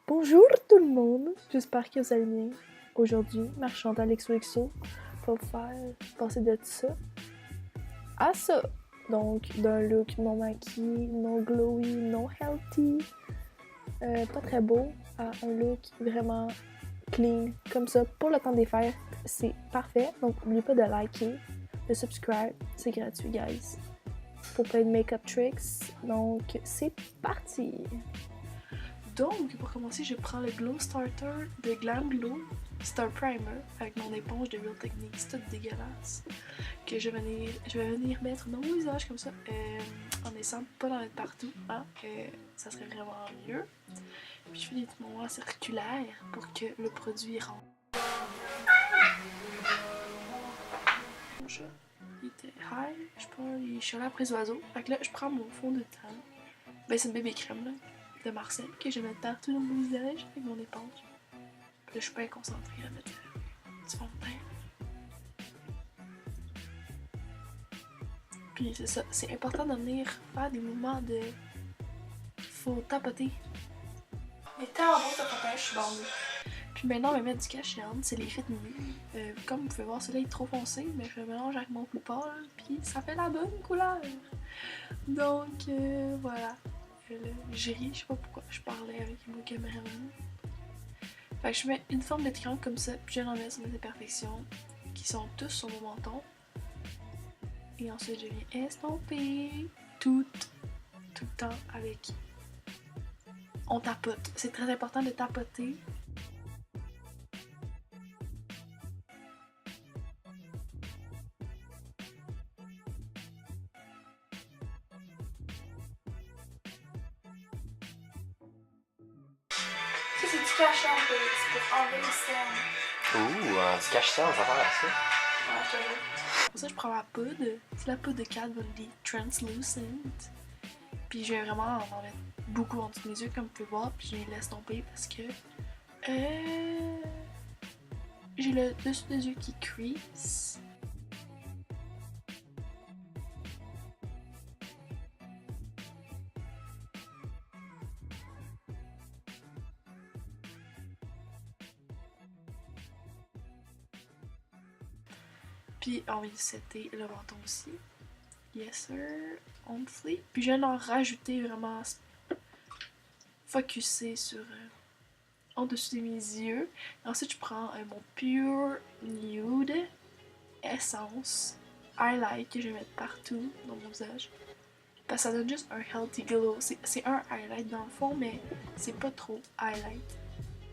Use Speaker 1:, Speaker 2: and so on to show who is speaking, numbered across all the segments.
Speaker 1: Bonjour tout le monde, j'espère que vous allez bien. Aujourd'hui, marchant à l'XOXO pour faire passer de ça à ça. Donc, d'un look non maquillé, non glowy, non healthy, pas très beau, à un look vraiment clean, comme ça, pour le temps des fêtes, c'est parfait. Donc, n'oubliez pas de liker, de subscribe, c'est gratuit, guys. Pour plein de make-up tricks, donc c'est parti! Donc, pour commencer, je prends le Glow Starter de Glam Glow. C'est un primer avec mon éponge de Real Techniques, c'est tout dégueulasse. Que je vais venir mettre dans mon visage comme ça, en essayant de pas d'en mettre partout, hein, ça serait vraiment mieux. Puis je fais des petits mouvements circulaires pour que le produit rentre. Mon chat, il était high, je prends les chalets après les oiseaux. Fait que là, je prends mon fond de teint. Ben, c'est une bébé crème là, de Marseille que je vais mettre partout dans mon visage avec mon éponge. Puis là, je suis pas concentrée à mettre du fond de teint. Puis c'est ça, c'est important de venir faire des mouvements de... Faut tapoter. Mais tellement beau tapotage, je suis bandée. Puis maintenant, on va mettre du cash down, c'est les Fit Me. Comme vous pouvez voir, celui-là est trop foncé, mais je le mélange avec mon plus pâle, puis ça fait la bonne couleur. Donc, voilà. J'ai ri, je sais pas pourquoi je parlais avec mon caméraman. Fait que je mets une forme de triangle comme ça, puis je l'enlève sur mes imperfections, qui sont tous sur mon menton. Et ensuite, je viens estomper tout le temps avec... On tapote. C'est très important de tapoter. Ça, c'est du cache-cerne, c'est pour enlever les cernes.
Speaker 2: Du cache-cerne, ça sert à ça.
Speaker 1: Ouais, je te jure. Pour ça, je prends ma poudre. C'est la poudre de Kat Von D Translucent. Puis je vais vraiment en mettre beaucoup en dessous de mes yeux, comme vous pouvez voir. Puis je les laisse tomber parce que j'ai le dessus des yeux qui crease. Puis envie de setter le menton aussi. Yes sir, on fleek. Puis je viens d'en rajouter vraiment focusé sur en dessus de mes yeux. Et ensuite je prends mon Pure Nude Essence Highlight que je vais mettre partout dans mon visage. Parce que ça donne juste un healthy glow. C'est un highlight dans le fond, mais c'est pas trop highlight.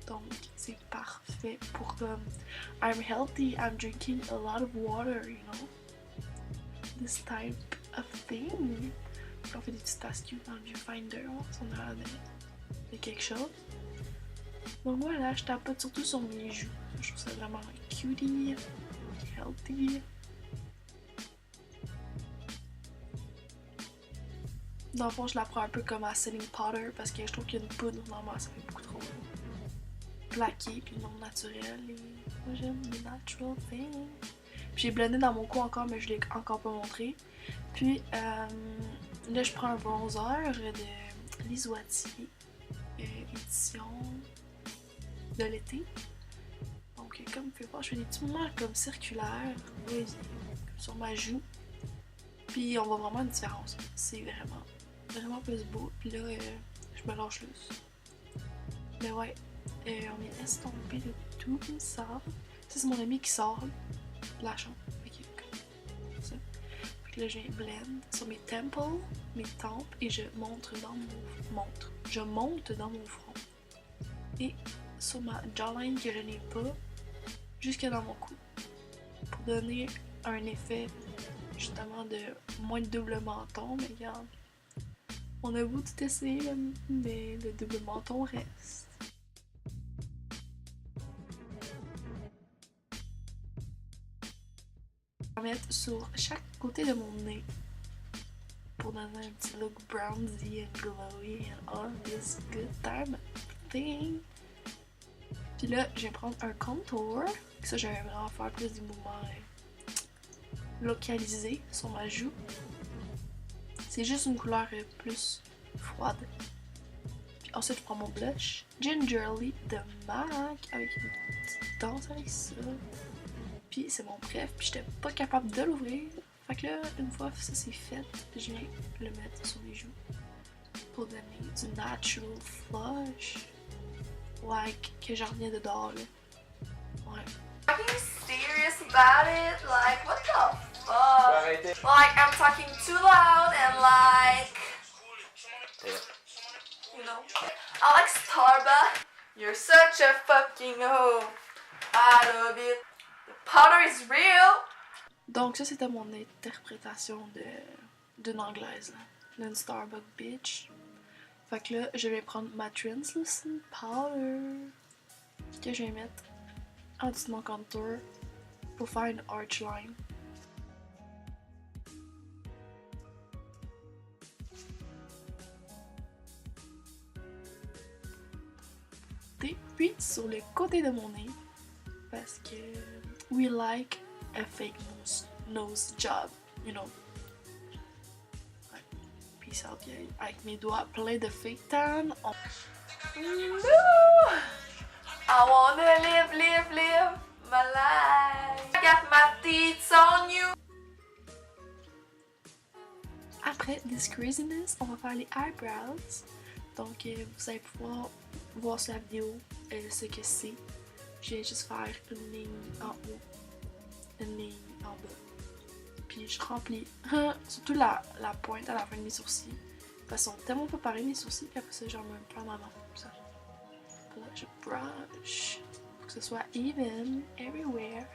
Speaker 1: Donc c'est parfait pour comme I'm healthy, I'm drinking a lot of water, you know. This type of thing. On fait des petites tasses cute dans le viewfinder, si on a l'air de quelque chose. Donc voilà, je tapote surtout sur mes joues. Je trouve ça vraiment cutie, healthy. Dans le fond, je la prends un peu comme à setting powder parce que je trouve qu'une poudre, normalement, ça fait beaucoup trop plaqué puis non naturel. Et moi, j'aime les natural things. Puis j'ai blendé dans mon cou encore, mais je l'ai encore pas montré. Puis là, je prends un bronzer de Lisoati édition de l'été. Donc, comme vous pouvez voir, je fais des petits mouvements comme circulaires, comme sur ma joue. Puis on voit vraiment une différence. C'est vraiment plus beau. Puis là, je me lâche loose. Mais ouais, on vient estomper le tout comme ça. Ça, c'est mon ami qui sort de la chambre. Ok, comme ça. Fait que là, je viens blend sur mes temples, mes tempes, et je monte dans mon front. Et sur ma jawline que je n'ai pas, jusque dans mon cou. Pour donner un effet, justement, de moins de double menton. Mais regarde, on a beau tout essayer, mais le double menton reste. Je vais mettre sur chaque côté de mon nez pour donner un petit look bronzy and glowy and all this good time thing. Puis là, je vais prendre un contour. Ça, je vais vraiment faire plus des mouvements localisés sur ma joue. C'est juste une couleur plus froide. ensuite je prends mon blush Gingerly de MAC avec une petite danse avec ça. Puis c'est mon préf, puis j'étais pas capable de l'ouvrir. Fait que là, une fois ça c'est fait, je viens le mettre sur les joues pour donner du natural flush. Like que j'en reviens de dehors là. Ouais.
Speaker 3: Are you serious about it? Like, what the fuck? Like, I'm talking too loud and like, you know. I like Starbucks. You're such a fucking hoe. I love it. The powder is real.
Speaker 1: Donc ça c'était mon interprétation d'une anglaise, là. D'une Starbucks bitch. Fait que là, je vais prendre ma Translucent Powder que je vais mettre en dessous de mon contour pour faire une arch line. Puis sur le côté de mon nez, parce que we like a fake nose job, you know. Ouais. Puis ça vient avec mes doigts pleins de fake tan.
Speaker 3: I wanna live my life. I got my teeth on you.
Speaker 1: Après this craziness, on va faire les eyebrows. Donc vous allez pouvoir voir sur la vidéo ce que c'est. Je vais juste faire une ligne en haut, une ligne en bas. Puis je remplis surtout la pointe à la fin de mes sourcils. De façon tellement pas pareil mes sourcils, puis après ça j'en mets un peu en avant comme ça. Puis là je brush pour que ce soit even everywhere.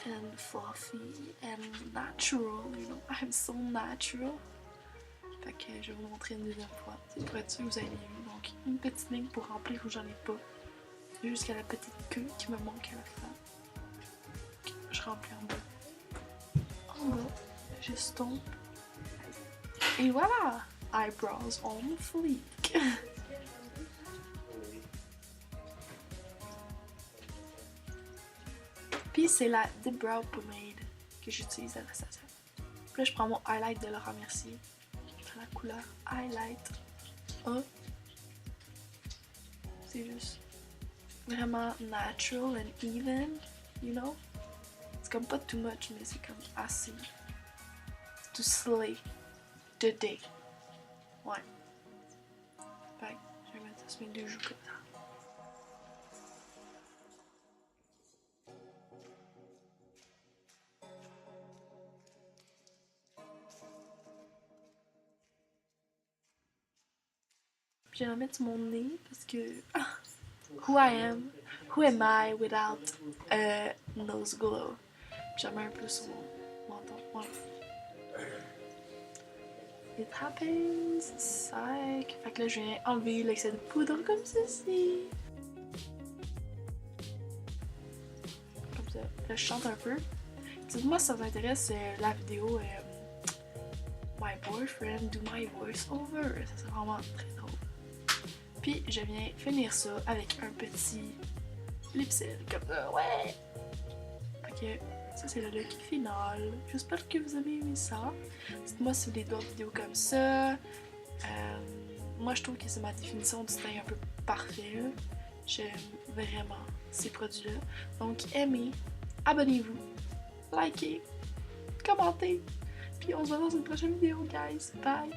Speaker 1: And fluffy and natural, you know, I'm so natural. Fait que je vais vous montrer une deuxième fois, c'est pour être sûr que vous avez vu. Donc une petite ligne pour remplir où j'en ai pas, jusqu'à la petite queue qui me manque à la fin. Je remplis en bas. En bas, je stompe. Et voilà! Eyebrows on fleek! Puis c'est la Dip Brow Pomade que j'utilise à la station. Puis là je prends mon highlight de Laura Mercier. La couleur Highlight A. C'est juste vraiment natural and even, you know? C'est comme pas too much, mais c'est comme assez. To slay the day. Ouais. Fait que je vais mettre ça sur mes deux joues comme ça. Je vais la mettre sur mon nez parce que who am I without a nose glow? J'en mets un peu sur mon menton. Ouais. It happens, psych. Fait que là je viens enlever l'excès de poudre comme ceci. Comme ça. Là je chante un peu. Dites-moi si ça vous intéresse la vidéo My Boyfriend Do My Voice Over. Ça c'est vraiment très drôle. Puis je viens finir ça avec un petit lip-sync comme ça, ouais! Ok, ça c'est le look final. J'espère que vous avez aimé ça. Dites-moi si vous voulez d'autres vidéos comme ça. Moi je trouve que c'est ma définition du teint un peu parfait. J'aime vraiment ces produits-là. Donc aimez, abonnez-vous, likez, commentez. Puis on se voit dans une prochaine vidéo, guys. Bye!